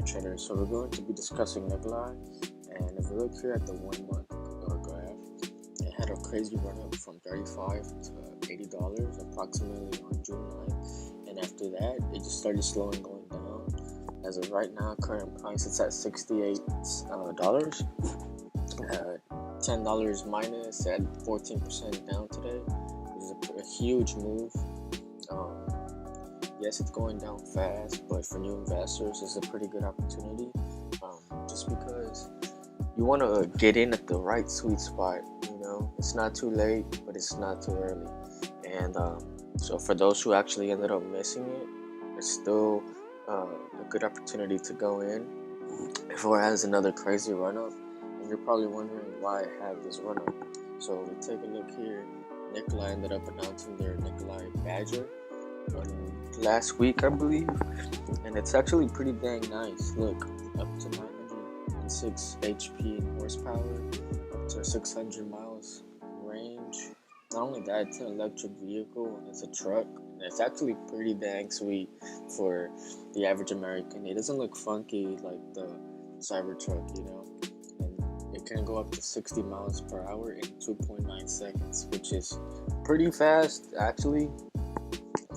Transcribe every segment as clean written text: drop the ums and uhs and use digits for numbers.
Alright, traders, so we're going to be discussing Nikola, and if we look here at the 1 month graph, it had a crazy run up from $35 to $80 approximately on June 9th, and after that, it just started slowing going down. As of right now, current price it's at $68, $10 minus at 14% down today, which is a huge move. Yes, it's going down fast, but for new investors, it's a pretty good opportunity. Just because you want to get in at the right sweet spot. It's not too late, but it's not too early. And so for those who actually ended up missing it, it's still a good opportunity to go in before it has another crazy run up. And you're probably wondering why I have this run up. So we take a look here. Nikola ended up announcing their Nikola Badger last week, I believe, and it's actually pretty dang nice. Look, up to 906 HP in horsepower, up to 600 miles range. Not only that, it's an electric vehicle and it's a truck, and it's actually pretty dang sweet for the average American. It doesn't look funky like the Cybertruck, and it can go up to 60 miles per hour in 2.9 seconds, which is pretty fast actually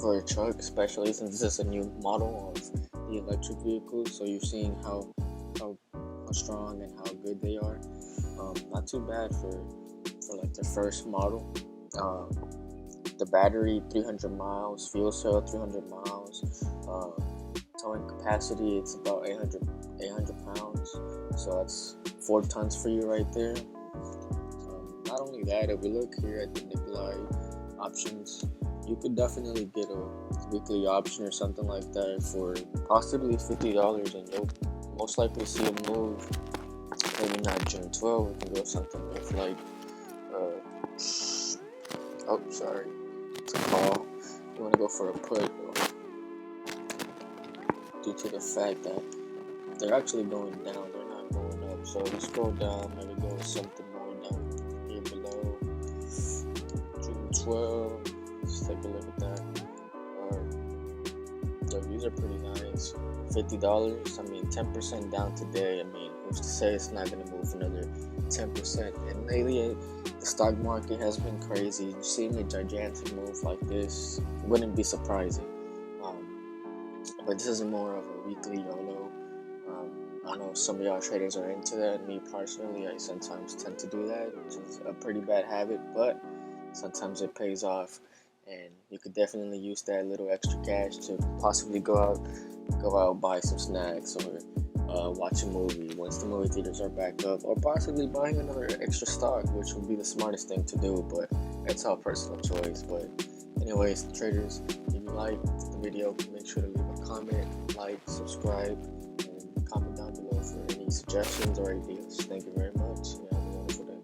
for a truck, especially since this is a new model of the electric vehicles. So you're seeing how strong and how good they are. Not too bad for like the first model. The battery 300 miles, fuel cell 300 miles, towing capacity it's about 800 pounds, so that's 4 tons for you right there. Not only that, if we look here at the Nikola options, you could definitely get a weekly option or something like that for possibly $50, and you'll most likely see a move. Maybe not June 12th. We can go something with like, it's a call. You want to go for a put due to the fact that they're actually going down. They're not going up. So let's go down. Maybe go with something more down here below June 12th. Let's take a look at that. These are pretty nice. $50. I mean, 10% down today. I mean, who's to say it's not going to move another 10%? And lately, the stock market has been crazy. Seeing a gigantic move like this wouldn't be surprising. But this is more of a weekly YOLO. I know some of y'all traders are into that. Me personally, I sometimes tend to do that, which is a pretty bad habit, but sometimes it pays off. And you could definitely use that little extra cash to possibly go out, buy some snacks, or watch a movie once the movie theaters are back up, or possibly buying another extra stock, which would be the smartest thing to do, but it's all personal choice. But anyways, traders, if you liked the video, make sure to leave a comment, like, subscribe, and comment down below for any suggestions or ideas. Thank you very much. Yeah, have a wonderful day.